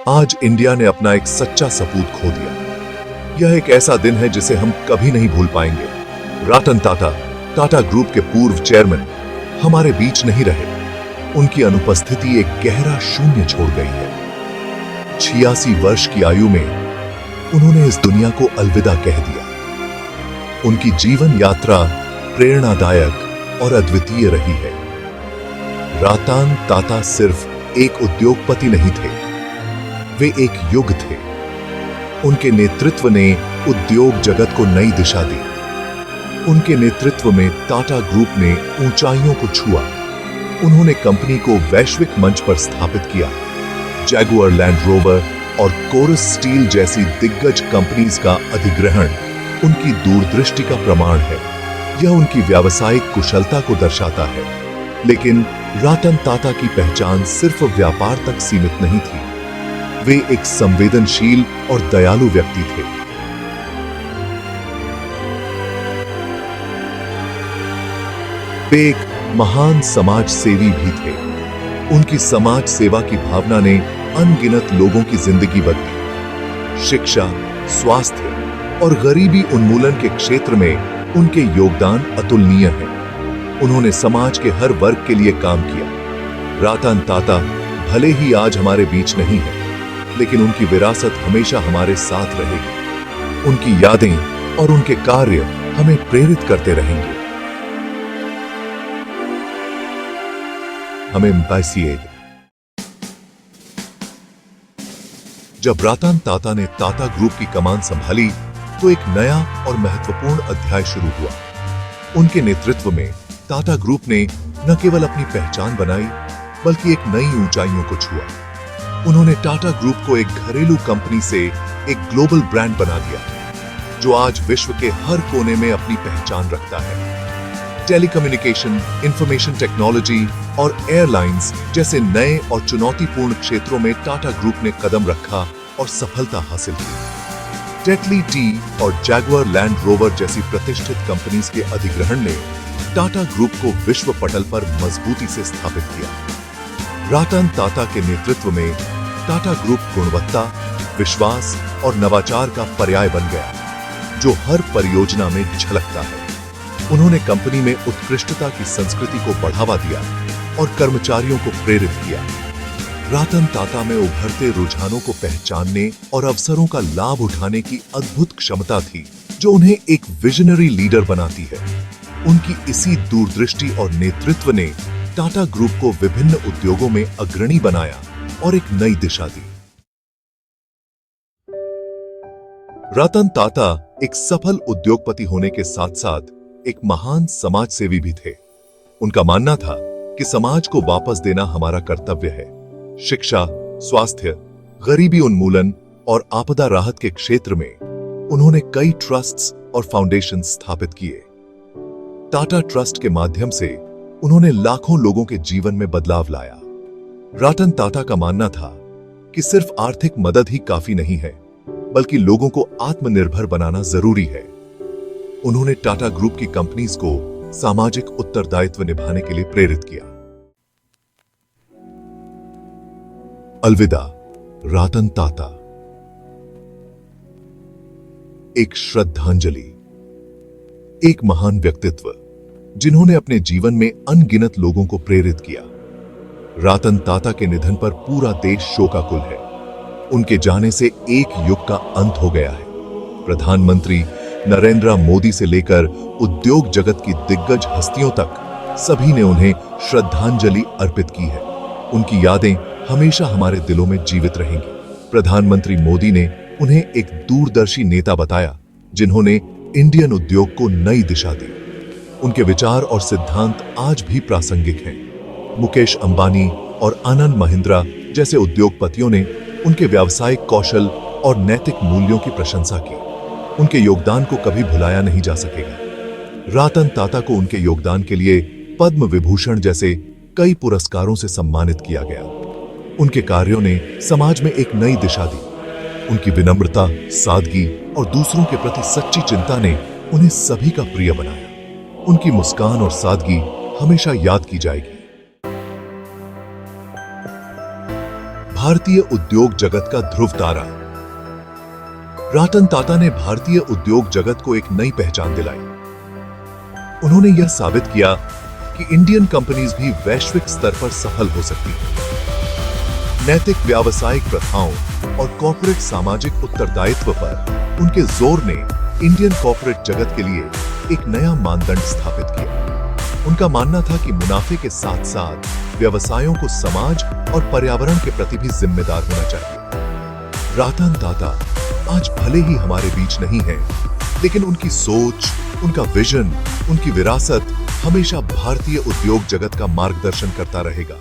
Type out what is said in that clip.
आज इंडिया ने अपना एक सच्चा सपूत खो दिया। यह एक ऐसा दिन है जिसे हम कभी नहीं भूल पाएंगे। रतन टाटा, टाटा ग्रुप के पूर्व चेयरमैन, हमारे बीच नहीं रहे। उनकी अनुपस्थिति एक गहरा शून्य छोड़ गई है। 86 वर्ष की आयु में उन्होंने इस दुनिया को अलविदा कह दिया। उनकी जीवन यात्रा प्रेरणादायक और अद्वितीय रही है। रतन टाटा सिर्फ एक उद्योगपति नहीं थे, वे एक युग थे। उनके नेतृत्व ने उद्योग जगत को नई दिशा दी। उनके नेतृत्व में टाटा ग्रुप ने ऊंचाइयों को छुआ। उन्होंने कंपनी को वैश्विक मंच पर स्थापित किया। जैगुआर लैंड रोवर और कोरस स्टील जैसी दिग्गज कंपनीज का अधिग्रहण उनकी दूरदृष्टि का प्रमाण है। यह उनकी व्यावसायिक कुशलता को दर्शाता है। लेकिन रतन टाटा की पहचान सिर्फ व्यापार तक सीमित नहीं थी। वे एक संवेदनशील और दयालु व्यक्ति थे। वे एक महान समाज सेवी भी थे। उनकी समाज सेवा की भावना ने अनगिनत लोगों की जिंदगी बदली। शिक्षा, स्वास्थ्य और गरीबी उन्मूलन के क्षेत्र में उनके योगदान अतुलनीय है। उन्होंने समाज के हर वर्ग के लिए काम किया। रतन टाटा भले ही आज हमारे बीच नहीं है, लेकिन उनकी विरासत हमेशा हमारे साथ रहेगी। उनकी यादें और उनके कार्य हमें प्रेरित करते रहेंगे। हमें एम्पासिएड। जब रतन टाटा ने टाटा ग्रुप की कमान संभाली तो एक नया और महत्वपूर्ण अध्याय शुरू हुआ। उनके नेतृत्व में टाटा ग्रुप ने न केवल अपनी पहचान बनाई, बल्कि एक नई ऊंचाइयों को छुआ। उन्होंने टाटा ग्रुप को एक घरेलू कंपनी से एक ग्लोबल ब्रांड बना दिया, जो आज विश्व के हर कोने में अपनी पहचान रखता है। टेलीकम्युनिकेशन, इंफॉर्मेशन टेक्नोलॉजी और एयरलाइंस जैसे नए और चुनौतीपूर्ण क्षेत्रों में टाटा ग्रुप ने कदम रखा और सफलता हासिल की। टेटली टी और जैगुआर लैंड रोवर जैसी प्रतिष्ठित कंपनीज के अधिग्रहण ने टाटा ग्रुप को विश्व पटल पर मजबूती से स्थापित किया। रतन टाटा के नेतृत्व में टाटा ग्रुप गुणवत्ता, विश्वास और नवाचार का पर्याय बन गया, जो हर परियोजना में झलकता है। उन्होंने कंपनी में उत्कृष्टता की संस्कृति को बढ़ावा दिया और कर्मचारियों को प्रेरित किया। रतन टाटा में उभरते रुझानों को पहचानने और अवसरों का लाभ उठाने की अद्भुत क्षमता थी, जो उन्हें एक विजनरी लीडर बनाती है। उनकी इसी दूरदृष्टि और नेतृत्व ने टाटा ग्रुप को विभिन्न उद्योगों में अग्रणी बनाया और एक नई दिशा दी। रतन टाटा एक सफल उद्योगपति होने के साथ साथ एक महान समाज सेवी भी थे। उनका मानना था कि समाज को वापस देना हमारा कर्तव्य है। शिक्षा, स्वास्थ्य, गरीबी उन्मूलन और आपदा राहत के क्षेत्र में उन्होंने कई ट्रस्ट्स और फाउंडेशन स्थापित किए। टाटा ट्रस्ट के माध्यम से उन्होंने लाखों लोगों के जीवन में बदलाव लाया। रतन टाटा का मानना था कि सिर्फ आर्थिक मदद ही काफी नहीं है, बल्कि लोगों को आत्मनिर्भर बनाना जरूरी है। उन्होंने टाटा ग्रुप की कंपनीज को सामाजिक उत्तरदायित्व निभाने के लिए प्रेरित किया। अलविदा रतन टाटा। एक श्रद्धांजलि। एक महान व्यक्तित्व जिन्होंने अपने जीवन में अनगिनत लोगों को प्रेरित किया। रतन टाटा के निधन पर पूरा देश शोकाकुल है। उनके जाने से एक युग का अंत हो गया है। प्रधानमंत्री नरेंद्र मोदी से लेकर उद्योग जगत की दिग्गज हस्तियों तक सभी ने उन्हें श्रद्धांजलि अर्पित की है। उनकी यादें हमेशा हमारे दिलों में जीवित रहेंगी। प्रधानमंत्री मोदी ने उन्हें एक दूरदर्शी नेता बताया, जिन्होंने इंडियन उद्योग को नई दिशा दी। उनके विचार और सिद्धांत आज भी प्रासंगिक हैं। मुकेश अंबानी और आनंद महिंद्रा जैसे उद्योगपतियों ने उनके व्यावसायिक कौशल और नैतिक मूल्यों की प्रशंसा की। उनके योगदान को कभी भुलाया नहीं जा सकेगा। रतन टाटा को उनके योगदान के लिए पद्म विभूषण जैसे कई पुरस्कारों से सम्मानित किया गया। उनके कार्यों ने समाज में एक नई दिशा दी। उनकी विनम्रता, सादगी और दूसरों के प्रति सच्ची चिंता ने उन्हें सभी का प्रिय बनाया। उनकी मुस्कान और सादगी हमेशा याद की जाएगी। भारतीय उद्योग जगत का ध्रुव तारा। रतन टाटा ने भारतीय उद्योग जगत को एक नई पहचान दिलाई। उन्होंने यह साबित किया कि इंडियन कंपनीज भी वैश्विक स्तर पर सफल हो सकती हैं। नैतिक व्यावसायिक प्रथाओं और कॉर्पोरेट सामाजिक उत्तरदायित्व पर उनके जोर ने इंडियन कॉर्पोरेट जगत के लिए एक नया मानदंड स्थापित किया। उनका मानना था कि मुनाफे के साथ साथ व्यवसायों को समाज और पर्यावरण के प्रति भी जिम्मेदार होना चाहिए। रतन टाटा आज भले ही हमारे बीच नहीं है, लेकिन उनकी सोच, उनका विजन, उनकी विरासत हमेशा भारतीय उद्योग जगत का मार्गदर्शन करता रहेगा।